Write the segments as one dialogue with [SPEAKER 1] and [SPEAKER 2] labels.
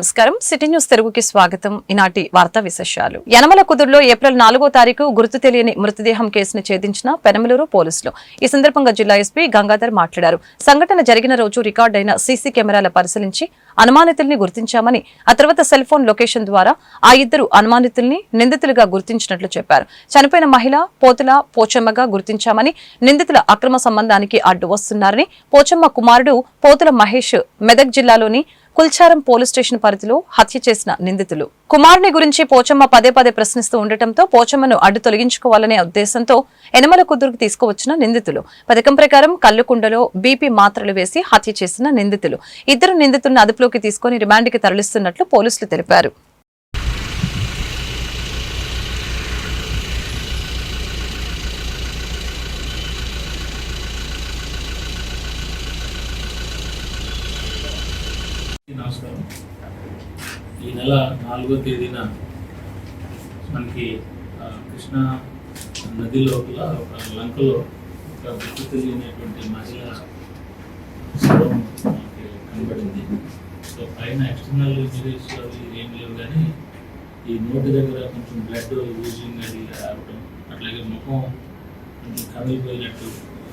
[SPEAKER 1] నమస్కారం city news తెలుగుకి స్వాగతం. ఈనాటి వార్తా విశేషాలు. యనమల కుదురులో ఏప్రిల్ 4వ తారీఖు గుర్తు తెలియని మృతదేహం కేసును ఛేదించిన పెనమలూరు పోలీసులు. ఈ సందర్భంగా జిల్లా ఎస్పీ గంగాధర్ మాట్లాడారు. సంఘటన జరిగిన రోజు రికార్డైన సీసీ కెమెరాల పరిశీలించి అనుమానితుల్ని గుర్తించామని, ఆ తర్వాత సెల్ ఫోన్ లొకేషన్ ద్వారా ఆ ఇద్దరు అనుమానితుల్ని నిందితులుగా గుర్తించినట్లు చెప్పారు. చనిపోయిన మహిళ పోతుల పోచమ్మగా గుర్తించామని, నిందితుల అక్రమ సంబంధానికి అడ్డు వస్తున్నారని, పోచమ్మ కుమారుడు పోతుల మహేష్ మెదక్ జిల్లాలోని కుల్చారం పోలీస్ స్టేషన్ పరిధిలో హత్య చేసిన నిందితులు. కుమారుని గురించి పోచమ్మ పదే పదే ప్రశ్నిస్తూ ఉండటంతో పోచమ్మను అడ్డు తొలగించుకోవాలనే ఉద్దేశంతో యనమల కుదురుకు తీసుకువచ్చిన నిందితులు. పథకం ప్రకారం కల్లుకుండలో బీపీ మాత్రలు వేసి హత్య చేసిన నిందితులు. ఇద్దరు నిందితులను అదుపులోకి తీసుకుని రిమాండ్కి తరలిస్తున్నట్లు పోలీసులు తెలిపారు.
[SPEAKER 2] నమస్కారం. ఈ నెల 4వ తేదీన మనకి కృష్ణా నది లోపల ఒక లంకలో ఒక గుర్తు తెలియనటువంటి మహిళ శవం మనకి కనబడింది. సో పైన ఎక్స్టర్నల్ ఇంజరీస్ అవి ఏం లేవు, కానీ ఈ నోటి దగ్గర కొంచెం బ్లడ్ యూజింగ్ అది రావడం, అట్లాగే ముఖం కొంచెం కమిలిపోయినట్టు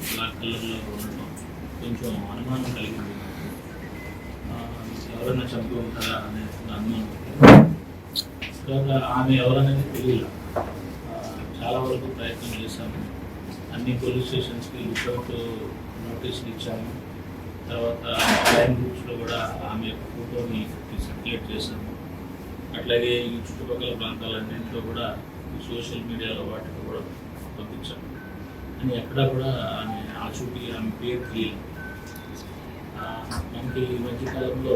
[SPEAKER 2] బ్లాక్ కలర్లో ఉండటం కొంచెం అనుమానం కలిగింది. ఎవరైనా చంపి ఉంటారా అనే అనుమానం. తర్వాత ఆమె ఎవరనేది తెలియదు. చాలా వరకు ప్రయత్నం చేశాము. అన్ని పోలీస్ స్టేషన్స్కి రిపోర్ట్ నోటీసులు ఇచ్చాము. తర్వాత ఆన్లైన్ గ్రూప్స్లో కూడా ఆమె యొక్క ఫోటోని సర్క్యులేట్ చేశాము. అట్లాగే ఈ చుట్టుపక్కల ప్రాంతాలన్నింటిలో కూడా సోషల్ మీడియాలో వాటికి కూడా పంపించాము. అని ఎక్కడా కూడా ఆమె ఆచూకీ ఆమె పేరు తెలియదు. మనకి ఈ మధ్యకాలంలో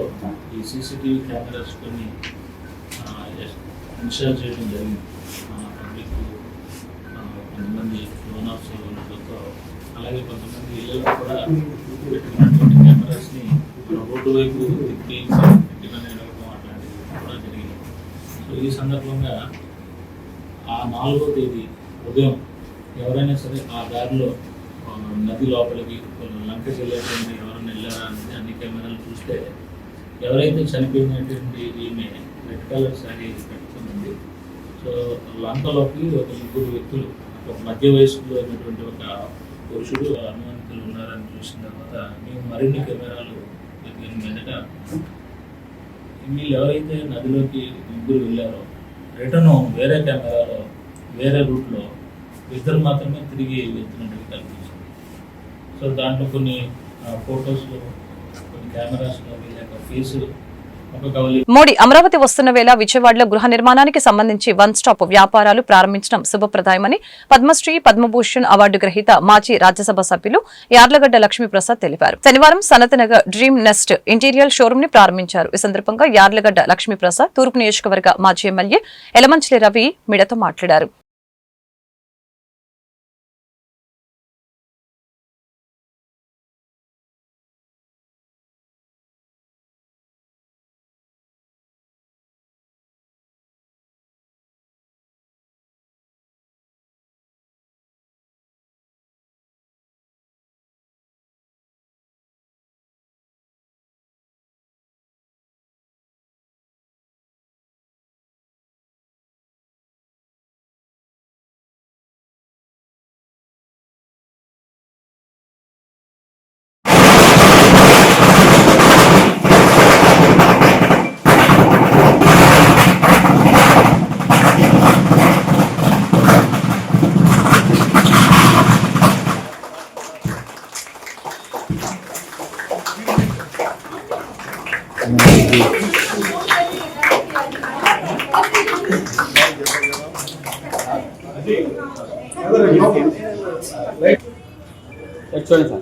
[SPEAKER 2] ఈ సీసీటీవీ కెమెరాస్ కొన్ని ఇన్స్టాల్ చేయడం జరిగింది. పబ్లిక్ కొంతమంది ఓనర్స్ ఉండడంతో, అలాగే కొంతమంది ఇళ్ళలో కూడా పెట్టినటువంటి కెమెరాస్ని రోడ్డు వైపు తిప్పి పెట్టినని అడగడం అట్లాంటివి కూడా జరిగింది. సో ఈ సందర్భంగా ఆ 4వ తేదీ ఉదయం ఎవరైనా సరే ఆ దారిలో నది లోపలికి లంక వెళ్ళేటువంటి ఎవరైనా వెళ్ళారా అనేది అన్ని కెమెరాలు చూస్తే ఎవరైతే చనిపోయినటువంటి ఈమె రెడ్ కలర్ శారీ పెట్టుకుంది. సో లంకలోకి ఒక 3 వ్యక్తులు, ఒక మధ్య వయసులో ఉన్నటువంటి ఒక పురుషుడు అనుమానితులు ఉన్నారని చూసిన తర్వాత మేము మరిన్ని కెమెరాలు వెతికిన మీదట వీళ్ళు ఎవరైతే నదిలోకి 3 వెళ్ళారో రిటర్న్ వేరే కెమెరాలో వేరే రూట్లో ఇద్దరు మాత్రమే తిరిగి వెళ్తున్నట్టుగా కనిపించింది. సో దాంట్లో కొన్ని ఫొటోస్లో, కొన్ని కెమెరాస్లో వీళ్ళ యొక్క ఫేసు
[SPEAKER 1] మోడీ అమరావతి వస్తున్న వేళ విజయవాడలో గృహ నిర్మాణానికి సంబంధించి వన్ స్టాప్ వ్యాపారాలు ప్రారంభించడం శుభప్రదాయమని పద్మశ్రీ పద్మభూషణ్ అవార్డు గ్రహీత మాజీ రాజ్యసభ సభ్యులు యార్లగడ్డ లక్ష్మీప్రసాద్ తెలిపారు. శనివారం Sanathnagar Dream Nest interior showroom ని ప్రారంభించారు. ఈ సందర్భంగా యార్లగడ్డ లక్ష్మీప్రసాద్ తూర్పు నియోజకవర్గ మాజీ ఎమ్మెల్యే ఎలమంచిలి రవి మీడియాతో మాట్లాడారు.
[SPEAKER 3] చూడండి సార్.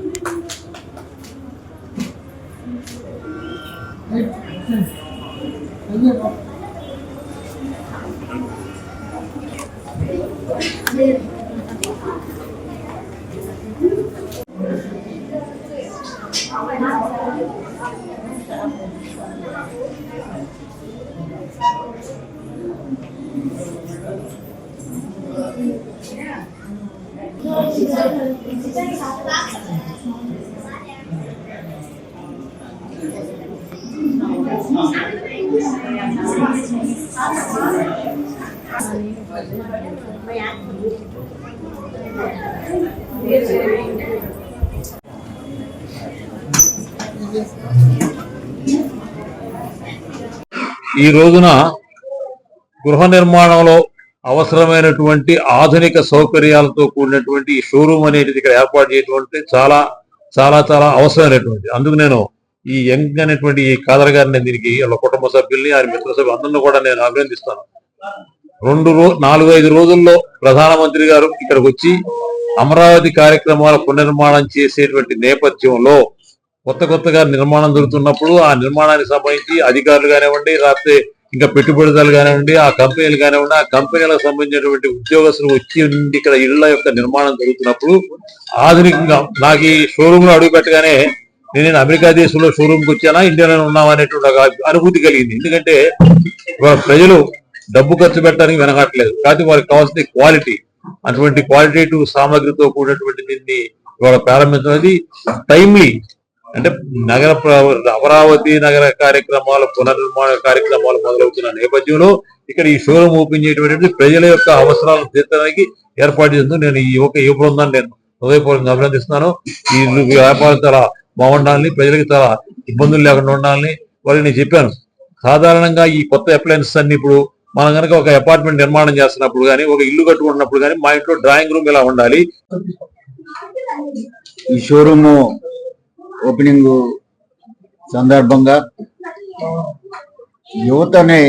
[SPEAKER 3] ఈ రోజున గృహ నిర్మాణంలో అవసరమైనటువంటి ఆధునిక సౌకర్యాలతో కూడినటువంటి ఈ షోరూమ్ అనేది ఇక్కడ ఏర్పాటు చేయటువంటి చాలా చాలా చాలా అవసరమైనటువంటి. అందుకు నేను ఈ యంగ్ అనేటువంటి ఈ కాదర్ గారిని, దీనికి వాళ్ళ కుటుంబ సభ్యుల్ని, ఆయన మిత్ర సభ్యులు అందరినీ కూడా నేను అభినందిస్తాను. 4-5 రోజుల్లో ప్రధానమంత్రి గారు ఇక్కడికి వచ్చి అమరావతి కార్యక్రమాల పునర్నిర్మాణం చేసేటువంటి నేపథ్యంలో కొత్తగా నిర్మాణం జరుగుతున్నప్పుడు ఆ నిర్మాణానికి సంబంధించి అధికారులు కానివ్వండి, లేకపోతే ఇంకా పెట్టుబడిదారులు కానివ్వండి, ఆ కంపెనీలు కానివ్వండి, ఆ కంపెనీలకు సంబంధించినటువంటి ఉద్యోగస్తులు వచ్చి ఇక్కడ ఇళ్ల యొక్క నిర్మాణం జరుగుతున్నప్పుడు ఆధునికంగా నాకు ఈ షోరూమ్ లో అడుగు పెట్టగానే నేను అమెరికా దేశంలో షోరూమ్కి వచ్చానా, ఇండియాలో ఉన్నామా అనేటువంటి ఒక అనుభూతి కలిగింది. ఎందుకంటే ప్రజలు డబ్బు ఖర్చు పెట్టడానికి వెనకట్లేదు, కాబట్టి వారికి కావాల్సిన క్వాలిటీ, అటువంటి క్వాలిటేటివ్ సామగ్రితో కూడినటువంటి దీన్ని ఇవాళ ప్రారంభించినది టైమ్లీ. అంటే అమరావతి నగర కార్యక్రమాలు, పునర్నిర్మాణ కార్యక్రమాలు మొదలవుతున్న నేపథ్యంలో ఇక్కడ ఈ షోరూమ్ ఓపెన్ చేయడం ప్రజల యొక్క అవసరాలను తీర్చడానికి ఏర్పాటు చేస్తుంది. నేను ఈ యువ బృందాన్ని నేను హృదయపూర్వకంగా అభినందిస్తున్నాను. ఈ వ్యాపారం చాలా బాగుండాలని, ప్రజలకి చాలా ఇబ్బందులు లేకుండా ఉండాలని వాళ్ళకి నేను చెప్పాను. సాధారణంగా ఈ కొత్త అప్లయన్సెస్ అన్ని ఇప్పుడు మనం కనుక ఒక అపార్ట్మెంట్ నిర్మాణం చేస్తున్నప్పుడు కానీ, ఒక ఇల్లు కట్టుకుంటున్నప్పుడు కానీ, మా ఇంట్లో డ్రాయింగ్ రూమ్ ఇలా ఉండాలి.
[SPEAKER 4] ఈ షోరూమ్ ఓపెనింగ్ సందర్భంగా యువతని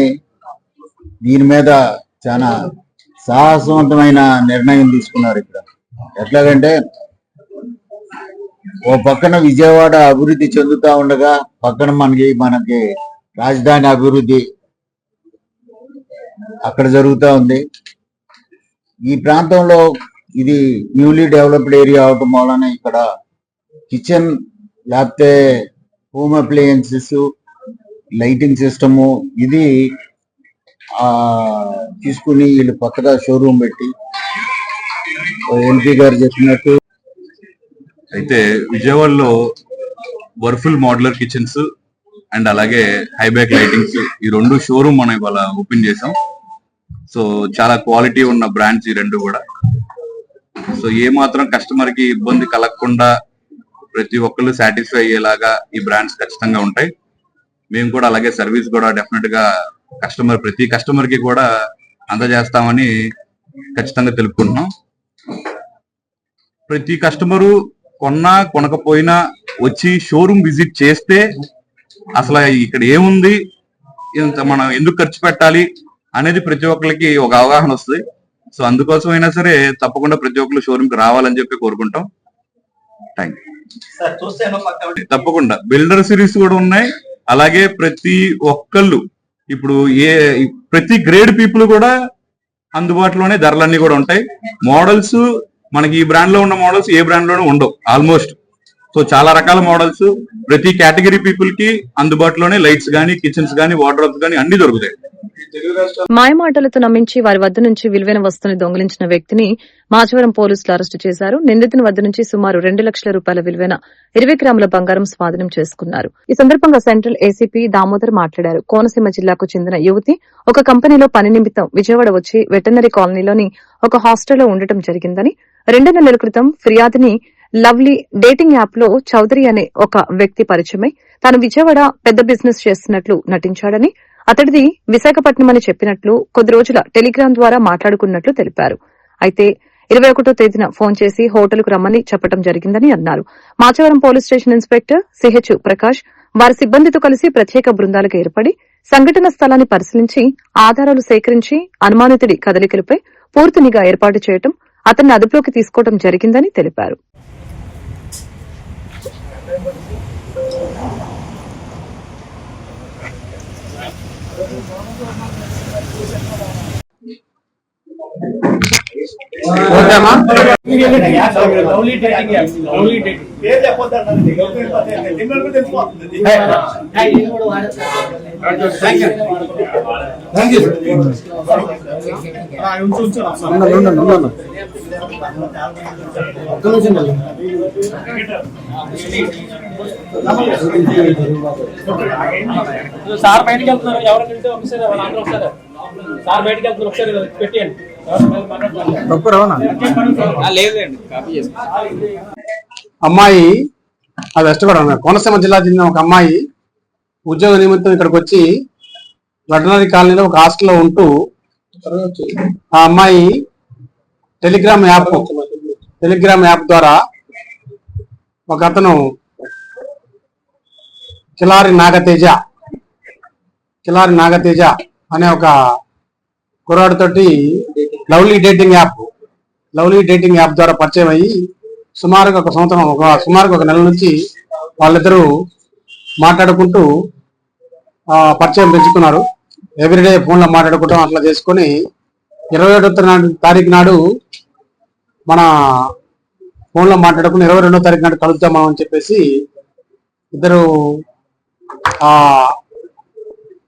[SPEAKER 4] దీని మీద చాలా సాహసవంతమైన నిర్ణయం తీసుకున్నారు. ఇక్కడ ఎట్లాగంటే ఓ పక్కన విజయవాడ అభివృద్ధి చెందుతా ఉండగా పక్కన మనకి రాజధాని అభివృద్ధి అక్కడ జరుగుతూ ఉంది. ఈ ప్రాంతంలో ఇది న్యూలీ డెవలప్డ్ ఏరియా అవటం వలన ఇక్కడ కిచెన్ లేకపోతే హోమ్ అప్లయన్సెస్, లైటింగ్ సిస్టము ఇది తీసుకుని వీళ్ళు కొత్తగా షోరూమ్ పెట్టి ఎంపీ గారు చెప్పినట్టు
[SPEAKER 5] అయితే విజయవాడలో వర్ఫుల్ మోడ్యులర్ కిచెన్స్ అండ్ అలాగే హైబ్యాక్ లైటింగ్స్ ఈ 2 షోరూమ్ మనం ఇవాళ ఓపెన్ చేసాం. సో చాలా క్వాలిటీ ఉన్న బ్రాండ్స్ ఈ 2 కూడా. సో ఏ మాత్రం కస్టమర్ కి ఇబ్బంది కలగకుండా ప్రతి ఒక్కళ్ళు సాటిస్ఫై అయ్యేలాగా ఈ బ్రాండ్స్ ఖచ్చితంగా ఉంటాయి. మేము కూడా అలాగే సర్వీస్ కూడా డెఫినెట్ గా ప్రతి కస్టమర్ కి కూడా అందజేస్తామని ఖచ్చితంగా తెలుపుకుంటున్నాం. ప్రతి కస్టమరు కొనకపోయినా వచ్చి షోరూమ్ విజిట్ చేస్తే అసలు ఇక్కడ ఏముంది, మనం ఎందుకు ఖర్చు పెట్టాలి అనేది ప్రతి ఒక్కరికి ఒక అవగాహన వస్తుంది. సో అందుకోసం అయినా సరే తప్పకుండా ప్రతి ఒక్కరు షోరూమ్ కి రావాలని చెప్పి కోరుకుంటాం. Thank you. తప్పకుండా బిల్డర్ సిరీస్ కూడా ఉన్నాయి. అలాగే ప్రతి ఒక్కళ్ళు ఇప్పుడు ప్రతి గ్రేడ్ పీపుల్ కూడా అందుబాటులోనే ధరలన్నీ కూడా ఉంటాయి. మోడల్స్ మనకి ఈ బ్రాండ్ లో ఉన్న మోడల్స్ ఏ బ్రాండ్ లోనూ ఉండవు ఆల్మోస్ట్. సో చాలా రకాల మోడల్స్ ప్రతి కేటగిరీ పీపుల్ కి అందుబాటులోనే లైట్స్ గానీ, కిచెన్స్ గానీ, వార్డ్రోబ్స్ గానీ అన్ని దొరుకుతాయి.
[SPEAKER 1] మాయమాటలతో నమ్మించి వారి వద్ద నుంచి విలువైన వస్తువుని దొంగిలించిన వ్యక్తిని మాచవరం పోలీసులు అరెస్టు చేశారు. నిందితుని వద్ద నుంచి సుమారు 2 లక్షల రూపాయల విలువైన 20 గ్రాముల బంగారం స్వాధీనం చేసుకున్నారు. ఈ సందర్భంగా సెంట్రల్ ఏసీపీ దామోదర్ మాట్లాడారు. కోనసీమ జిల్లాకు చెందిన యువతి ఒక కంపెనీలో పని నిమిత్తం విజయవాడ వచ్చి వెటర్నరీ కాలనీలోని ఒక హాస్టల్లో ఉండటం జరిగిందని, 2 నెలల క్రితం ఫిర్యాదుని లవ్లీ డేటింగ్ యాప్ లో చౌదరి అనే ఒక వ్యక్తి పరిచయమై తాను విజయవాడ పెద్ద బిజినెస్ చేస్తున్నట్లు నటించాడని, అతడిది విశాఖపట్నం అని చెప్పినట్లు కొద్ది రోజుల టెలిగ్రామ్ ద్వారా మాట్లాడుకున్నట్లు తెలిపారు. అయితే 21వ తేదీన ఫోన్ చేసి హోటల్కు రమ్మని చెప్పడం జరిగిందని అన్నారు. Machavaram police station inspector CH Prakash వారి సిబ్బందితో కలిసి ప్రత్యేక బృందాలకు ఏర్పడి సంఘటన స్థలాన్ని పరిశీలించి ఆధారాలు సేకరించి అనుమానితుడి కదలికలపై పూర్తి నిఘా ఏర్పాటు చేయడం, అతన్ని అదుపులోకి తీసుకోవడం జరిగిందని తెలిపారు.
[SPEAKER 6] ఓకేమా? పేరు చెప్పొద్దు అన్నది తిన్నోళ్ళకి తెలిసిపోతుంది.
[SPEAKER 7] సార్ బయటకు వెళ్తున్నారు, ఎవరైనా ఉంటే ఒకసారి వాళ్ళందరూ ఒకసారి సార్ బయటకు వెళ్తున్నారు, ఒకసారి పెట్టేయండి.
[SPEAKER 8] అమ్మాయి ఆ వెస్ట్ గోదావరి కోనసీమ జిల్లా చెందిన ఒక అమ్మాయి ఉద్యోగ నిమిత్తం ఇక్కడికి వచ్చి వెటనరీ కాలనీలో ఒక హాస్టల్లో ఉంటూ ఆ అమ్మాయి టెలిగ్రామ్ యాప్ ద్వారా ఒక అతను కిలారి నాగతేజ అనే ఒక కుర్రాడితోటి లవ్లీ డేటింగ్ యాప్ ద్వారా పరిచయం అయ్యి సుమారుగా ఒక నెల నుంచి వాళ్ళిద్దరూ మాట్లాడుకుంటూ పరిచయం పెంచుకున్నారు. ఎవ్రీడే ఫోన్లో మాట్లాడుకుంటాం అట్లా చేసుకుని 27వ తారీఖు నాడు మన ఫోన్లో మాట్లాడుకుని 22వ తారీఖు నాడు కలుద్దామా అని చెప్పేసి ఇద్దరు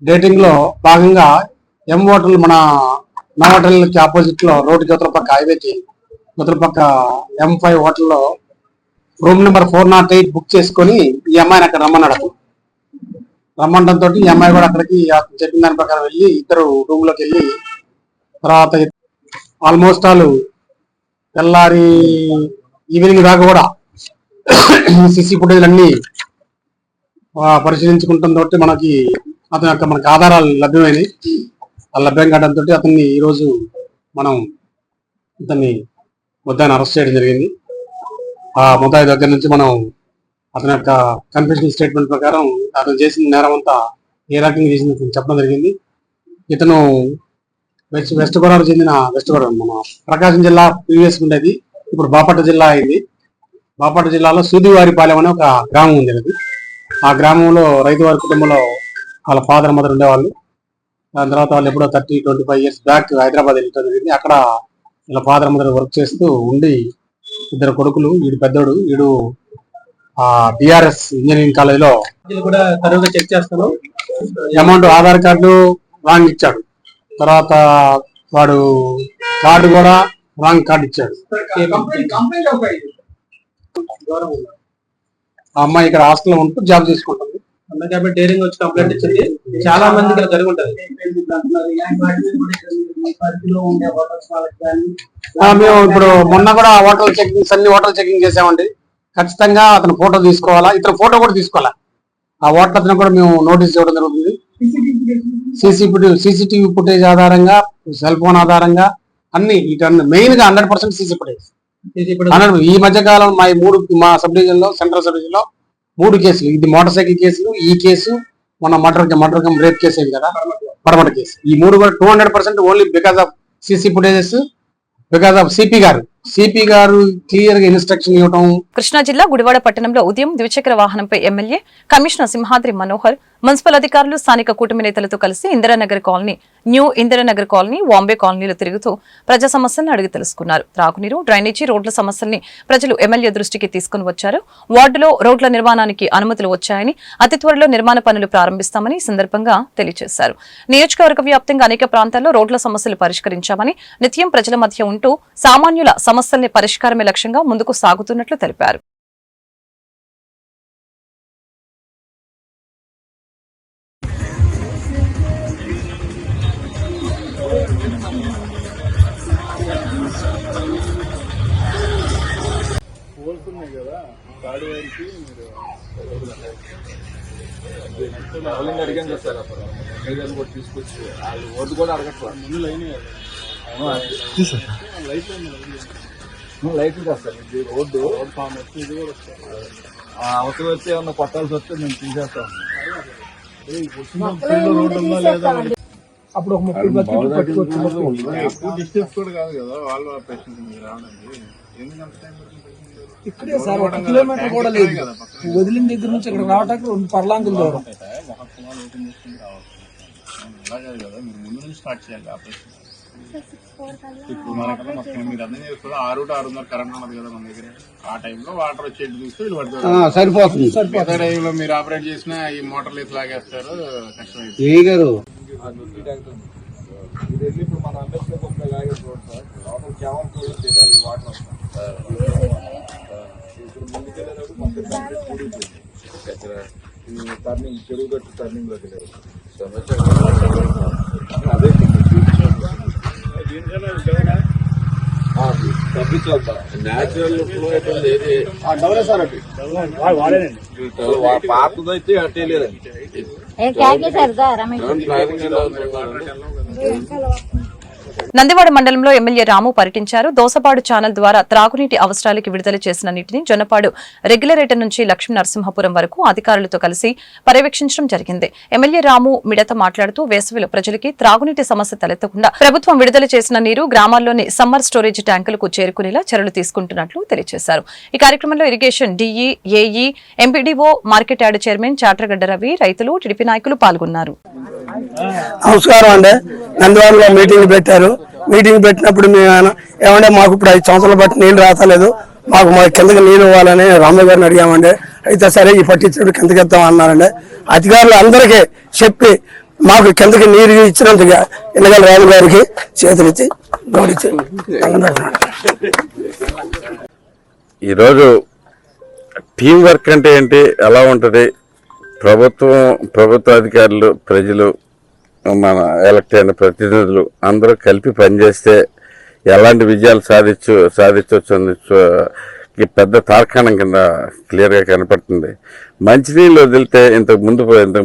[SPEAKER 8] డేటింగ్ లో భాగంగా ఎం హోటల్ మన నా హోటల్ కి ఆపోజిట్ లో రోడ్డు యువతల పక్క హైవేకి యువతల పక్క M5 హోటల్లో రూమ్ నెంబర్ 408 బుక్ చేసుకొని ఈ అమ్మాయిని అక్కడ రమ్మడంతో ఈ అమ్మాయి కూడా అక్కడికి చెప్పిన దాని ప్రకారం వెళ్ళి ఇద్దరు రూమ్ లోకి వెళ్ళి తర్వాత ఆల్మోస్ట్ తెల్లారి ఈవినింగ్ దాకా కూడా సిసి ఫుటేజ్ అన్ని పరిశీలించుకుంటుందో మనకి ఆధారాలు లభ్యమైనవి. ఆ లభ్యం కావడంతో అతన్ని ఈరోజు మనం ముద్దాయిని అరెస్ట్ చేయడం జరిగింది. ఆ ముద్దాయి దగ్గర నుంచి మనం అతని యొక్క కన్ఫెషన్ స్టేట్మెంట్ ప్రకారం అతను చేసిన నేరం అంతా ఏ రకంగా చేసింది చెప్పడం జరిగింది. ఇతను వెస్ట్ గోదావరి మన ప్రకాశం జిల్లా ప్రీవియస్ ఉండేది, ఇప్పుడు బాపట్ల జిల్లా అయింది. బాపట్ల జిల్లాలో సూదివారిపాలెం అనే ఒక గ్రామం ఉంది. అది ఆ గ్రామంలో రైతు వారి కుటుంబంలో వాళ్ళ ఫాదర్ మదర్ ఉండేవాళ్ళు. దాని తర్వాత వాళ్ళు ఎప్పుడో 30-25 years బ్యాక్ హైదరాబాద్ వెళ్ళడం జరిగింది. అక్కడ వీళ్ళ ఫాదర్ మదర్ వర్క్ చేస్తూ ఉండి ఇద్దరు కొడుకులు, వీడు పెద్దోడు, వీడు టిఆర్ఎస్ ఇంజనీరింగ్ కాలేజీలో
[SPEAKER 7] కూడా తరువుగా చెక్ చేస్తాను.
[SPEAKER 8] అమౌంట్ ఆధార్ కార్డు రాంగ్ ఇచ్చాడు. తర్వాత వాడు కార్డు కూడా రాంగ్ కార్డు ఇచ్చాడు. ఆ అమ్మాయి ఇక్కడ హాస్టల్లో ఉంటూ జాబ్ చేసుకుంటుంది.
[SPEAKER 7] కాబట్టి డేరింగ్ వచ్చి కంప్లైంట్ ఇచ్చింది. చాలా మంది ఇక్కడ జరిగి ఉంటుంది.
[SPEAKER 8] మేము ఇప్పుడు మొన్న కూడా అన్ని హోటల్ చెకింగ్ చేసామండి. ఖచ్చితంగా అతను ఫోటో తీసుకోవాలా, ఇతను ఫోటో కూడా తీసుకోవాలా. ఆ హోటల్ అతను కూడా మేము నోటీస్ ఇవ్వడం జరుగుతుంది. CCTV ఫుటేజ్ ఆధారంగా, సెల్ ఫోన్ ఆధారంగా అన్ని మెయిన్ గా 100% CC ఫుటేజ్. ఈ మధ్య కాలం మా సబ్ డివిజన్ లో, సెంట్రల్ సబ్ డివిజన్ లో 3 కేసులు, ఇది మోటార్ సైకిల్ కేసులు, ఈ కేసు మన మర్డర్ రేప్ కేసు అయింది కదా, పడమట కేసు. ఈ 3 కూడా 200% only because of CC footages, because of CP గారు క్లియర్ గా ఇన్స్ట్రక్షన్ ఇవ్వడం.
[SPEAKER 1] కృష్ణా జిల్లా గుడివాడ పట్టణంలో ఉదయం ద్విచక్ర వాహనంపై MLA commissioner Simhadri Manohar, municipal అధికారులు, స్థానిక కూటమి నేతలతో కలిసి Indiranagar colony, new Indiranagar colony, Vambay కాలనీలో తిరుగుతూ ప్రజా సమస్యలను అడిగి తెలుసుకున్నారు. త్రాగునీరు, డ్రైనేజీ, రోడ్ల సమస్యల్ని ప్రజలు ఎమ్మెల్యే దృష్టికి తీసుకుని వచ్చారు. వార్డులో రోడ్ల నిర్మాణానికి అనుమతులు వచ్చాయని, అతి త్వరలో నిర్మాణ పనులు ప్రారంభిస్తామని ఈ సందర్భంగా తెలియజేశారు. నియోజకవర్గ వ్యాప్తంగా అనేక ప్రాంతాల్లో రోడ్ల సమస్యలు పరిష్కరించామని, నిత్యం ప్రజల మధ్య ఉంటూ సామాన్యుల సమస్యల్ని పరిష్కారమే లక్ష్యంగా ముందుకు సాగుతున్నట్లు తెలిపారు.
[SPEAKER 9] అడిగాను సార్, అప్పుడు కూడా తీసుకొచ్చి వాళ్ళు ఓటు కూడా అడగట్లేదు. లైట్లు కాదు సార్, ఇది రోడ్డు ఫామ్ వచ్చి ఇది కూడా వస్తుంది. అవసరం వచ్చి ఏమన్నా కొట్టాల్సి వస్తే మేము తీసేస్తాం. రోడ్డు ఉందా లేదా
[SPEAKER 7] అప్పుడు ఒక 30
[SPEAKER 9] డిస్టెన్స్ కూడా కాదు కదా వాళ్ళ పేషెంట్ రావడానికి.
[SPEAKER 7] ఇక్కడే సార్ 1 కిలోమీటర్ కూడా లేదు. వదిలిన దగ్గర నుంచి ఇక్కడ రావడానికి 2 పర్లాంగులు దూరం.
[SPEAKER 9] అలాగే కదా, మీరు ముందు నుంచి స్టార్ట్ చేయాలి ఆపరేషన్. ఇప్పుడు మనకన్నా మొత్తం మీరు అర్థం చేసుకోవాలి 6 to 6:30 కరెంట్ ఉన్నది కదా మన దగ్గర. ఆ టైంలో వాటర్ వచ్చేది చూస్తే వీళ్ళు పడుతుంది.
[SPEAKER 8] సరిపోతుంది.
[SPEAKER 9] మిగతా టైంలో మీరు ఆపరేట్ చేసినా ఈ మోటార్లు ఎత్తి లాగేస్తారు, కష్టమైంది. ఇప్పుడు మన అంబేద్కర్ లాగేసి లోపల కేవలం చేయాలి వాటర్ వస్తాయి. ఇప్పుడు ముందుకెళ్ళేటప్పుడు మొత్తం టర్నింగ్ చెరువు గట్టు టర్నింగ్ లో అదే న్యాచురల్ ఫ్లో అయితే పాతదైతే అట్టే లేదండి.
[SPEAKER 1] నందివాడ మండలంలో ఎమ్మెల్యే రాము పర్యటించారు. దోసపాడు ఛానల్ ద్వారా త్రాగునీటి అవసరాలకి విడుదల చేసిన నీటిని జొన్నపాడు రెగ్యులేటర్ నుంచి లక్ష్మీ నరసింహపురం వరకు అధికారులతో కలిసి పర్యవేక్షించడం జరిగింది. ఎమ్మెల్యే రాము మిడత మాట్లాడుతూ వేసవిలో ప్రజలకి త్రాగునీటి సమస్య తలెత్తకుండా ప్రభుత్వం విడుదల చేసిన నీరు గ్రామాల్లోని సమ్మర్ స్టోరేజ్ ట్యాంకులకు చేరుకునేలా చర్యలు తీసుకుంటున్నట్లు తెలియజేశారు. ఈ కార్యక్రమంలో irrigation DE, AE, MPDO, market yard chairman Chatragadda Ravi, రైతులు, టీడీపీ నాయకులు పాల్గొన్నారు.
[SPEAKER 8] నమస్కారం అండి. నందివాడలో మీటింగ్ పెట్టారు. మీటింగ్ పెట్టినప్పుడు మేము ఏమంటే మాకు ఇప్పుడు 5 సంవత్సరాలు బట్టి నీళ్లు రాతలేదు, మాకు కిందకి నీళ్ళు ఇవ్వాలని రామయ్య గారిని అడిగామండి. అయితే సరే ఈ పట్టించినప్పుడు కిందకి ఇద్దాం అన్నారండి. అధికారులు అందరికీ చెప్పి మాకు కిందకి నీరు ఇచ్చినందుకు ఎన్నికల రాము గారికి చేతులిచ్చి గౌరవించి
[SPEAKER 3] ఈరోజు టీం వర్క్ అంటే ఏంటి, ఎలా ఉంటుంది, ప్రభుత్వ అధికారులు, ప్రజలు, మన ఎలక్ట్ అయిన ప్రతినిధులు అందరూ కలిపి పనిచేస్తే ఎలాంటి విజయాలు సాధించవచ్చు పెద్ద తార్కాణం కింద క్లియర్గా కనపడుతుంది. మంచినీళ్ళు వదిలితే ఇంతకు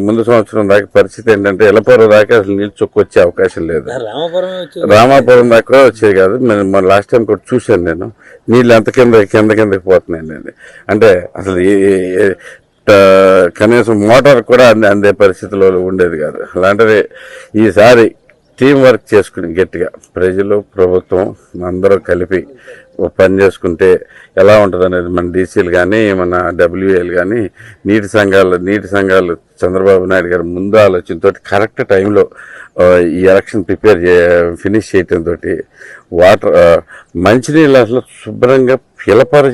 [SPEAKER 3] ముందు సంవత్సరం దాకా పరిస్థితి ఏంటంటే ఎలపూరం దాకా అసలు నీళ్ళు చొక్కు వచ్చే అవకాశం లేదు. రామాపురం దాకా వచ్చేది కాదు. మన లాస్ట్ టైం కూడా చూశాను నేను, నీళ్ళు ఎంత కిందకి పోతున్నాయండి. అంటే అసలు కనీసం మోటార్ కూడా అందే పరిస్థితిలో ఉండేది కాదు. అలాంటిది ఈసారి టీం వర్క్ చేసుకుని గట్టిగా ప్రజలు, ప్రభుత్వం అందరూ కలిపి పని చేసుకుంటే ఎలా ఉంటుంది అనేది మన డీసీలు కానీ, మన డబ్ల్యూఏలు కానీ, నీటి సంఘాలు చంద్రబాబు నాయుడు గారు ముందు ఆలోచనతో కరెక్ట్ టైంలో ఈ ఎలక్షన్ ఫినిష్ చేయటంతో వాటర్ మంచినీళ్ళు అసలు శుభ్రంగా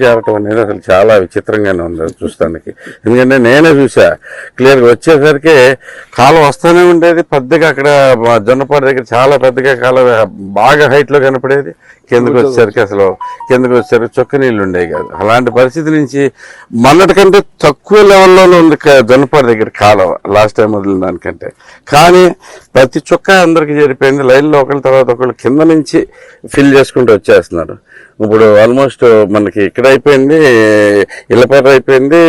[SPEAKER 3] చేరటం అనేది అసలు చాలా విచిత్రంగానే ఉంది చూస్తానికి. ఎందుకంటే నేనే చూసా క్లియర్గా, వచ్చేసరికి కాలం వస్తూనే ఉండేది పెద్దగా. అక్కడ జొన్నపాడు దగ్గర చాలా పెద్దగా కాలం బాగా హైట్లో కనపడేది. కిందకు వచ్చేసరికి చొక్క నీళ్ళు ఉండేవి కాదు. అలాంటి పరిస్థితి నుంచి మొన్నటికంటే తక్కువ లెవెల్లోనే ఉంది జొన్నపాడు దగ్గర కాలం లాస్ట్ టైం వదిలిన దానికంటే. కానీ ప్రతి చొక్క అందరికి చేరిపోయింది. లైన్లో ఒకరి తర్వాత ఒకళ్ళు కింద నుంచి ఫిల్ చేసుకుంటూ వచ్చేస్తున్నారు. ఇప్పుడు ఆల్మోస్ట్ మనకి ఇక్కడ అయిపోయింది, ఇళ్ళపాట అయిపోయింది,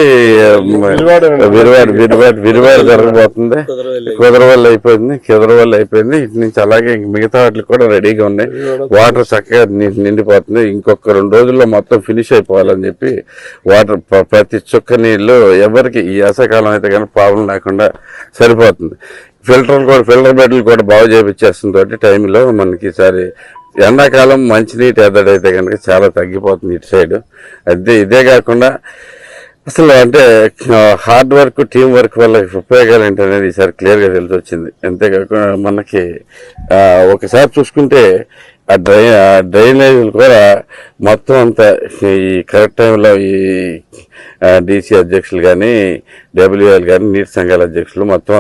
[SPEAKER 3] విరివాడ జరగబోతుంది, కుదరవల్లి అయిపోయింది. ఇటు నుంచి అలాగే మిగతా వాటికి కూడా రెడీగా ఉన్నాయి. వాటర్ చక్కగా నిండిపోతుంది. ఇంకొక 2 రోజుల్లో మొత్తం ఫినిష్ అయిపోవాలని చెప్పి వాటర్ ప్రతి చుక్క నీళ్లు ఎవరికి ఈ వేసవికాలం అయితే కానీ ప్రాబ్లం లేకుండా సరిపోతుంది. ఫిల్టర్ బెడ్లు కూడా బాగు చేయించేస్తుంది టైంలో మనకి ఈసారి ఎండాకాలం మంచినీటి ఎద్దడి అయితే కనుక చాలా తగ్గిపోతుంది ఇటు సైడ్. ఇదే కాకుండా అసలు అంటే హార్డ్ వర్క్, టీం వర్క్ వల్ల ఉపయోగాలు ఏంటనేది ఈసారి క్లియర్గా తెలిసి వచ్చింది. అంతేకాకుండా మనకి ఒకసారి చూసుకుంటే ఆ డ్రైనేజీలు కూడా మొత్తం అంతా ఈ కరెక్ట్ టైంలో ఈ డీసీ అధ్యక్షులు కానీ, డబ్ల్యూఎల్ కానీ, నీటి సంఘాల అధ్యక్షులు మొత్తం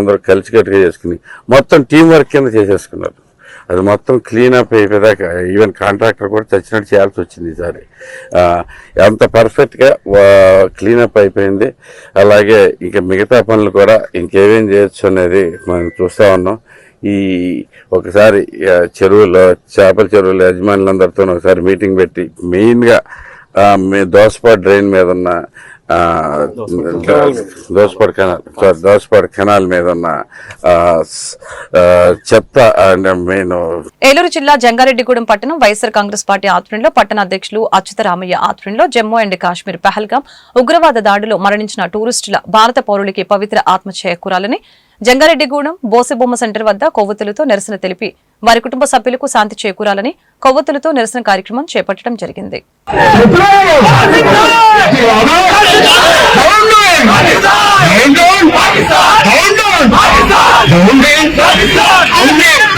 [SPEAKER 3] అందరూ కలిసికట్టుగా చేసుకుని మొత్తం టీం వర్క్ కింద చేసేసుకున్నారు. అది మొత్తం క్లీన్ అప్ అయిపోయాక ఈవెన్ కాంట్రాక్టర్ కూడా చచ్చినట్టు చేయాల్సి వచ్చింది ఈసారి. ఎంత పర్ఫెక్ట్గా క్లీనప్ అయిపోయింది. అలాగే ఇంకా మిగతా పనులు కూడా ఇంకేమేం చేయొచ్చు అనేది మనం చూస్తూ ఉన్నాం. ఒకసారి చేపల చెరువుల యజమానులందరితో ఒకసారి మీటింగ్ పెట్టి మెయిన్గా దోసపాడు డ్రైన్ మీద ఉన్న దోసపాడు కెనాల్ మీద ఉన్న చెత్త మెయిన్.
[SPEAKER 1] ఏలూరు జిల్లా జంగారెడ్డిగూడెం పట్టణం వైఎస్ఆర్ కాంగ్రెస్ పార్టీ ఆధ్వర్యంలో పట్టణ అధ్యక్షులు అచ్యుతరామయ్య ఆధ్వర్యంలో జమ్మూ అండ్ కాశ్మీర్ పహల్గాం ఉగ్రవాద దాడిలో మరణించిన టూరిస్టుల భారత పౌరులకి పవిత్ర ఆత్మ చేకూరాలని జంగారెడ్డిగూడెం బోసిబొమ్మ సెంటర్ వద్ద కొవ్వొత్తులతో నిరసన తెలిపి వారి కుటుంబ సభ్యులకు శాంతి చేకూరాలని కొవ్వొత్తులతో నిరసన కార్యక్రమం చేపట్టడం జరిగింది.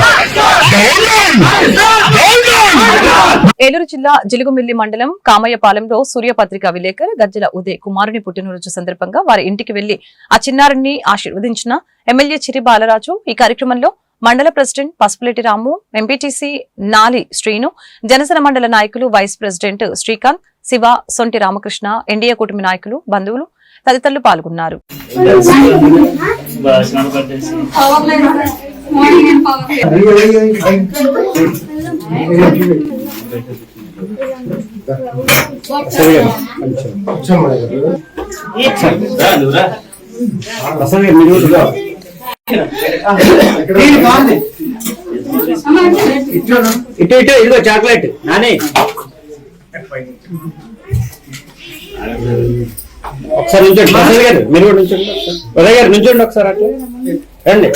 [SPEAKER 10] Pakistan!
[SPEAKER 1] ఏలూరు జిల్లా జిలుగుమిల్లి మండలం కామయ్యపాలెంలో సూర్యపత్రిక విలేకరు గజ్జల ఉదయ్ కుమారుని పుట్టినరోజు సందర్భంగా వారి ఇంటికి వెళ్లి ఆ చిన్నారిని ఆశీర్వదించిన ఎమ్మెల్యే చిరి బాలరాజు. ఈ కార్యక్రమంలో మండల ప్రెసిడెంట్ పసుపులేటి రాము, ఎంపీటీసీ నాలి శ్రీను, జనసేన మండల నాయకులు వైస్ ప్రెసిడెంట్ శ్రీకాంత్, శివ, సొంటి రామకృష్ణ, ఎన్డీఏ కూటమి నాయకులు, బంధువులు తదితరులు పాల్గొన్నారు.
[SPEAKER 7] ఇటు ఇదిగో చాక్లెట్ నాని ఒకసారి నుంచోండి ప్రసాద్ గారు, మీరు కూడా నుంచోండి. ఉదయ్ గారు నుంచోండి ఒకసారి అట్లా రండి.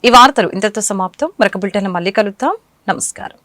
[SPEAKER 1] ఈ వార్తలు ఇంతతో సమాప్తం. మరొక బులెటిన్ మళ్ళీ కలుద్దాం. నమస్కారం.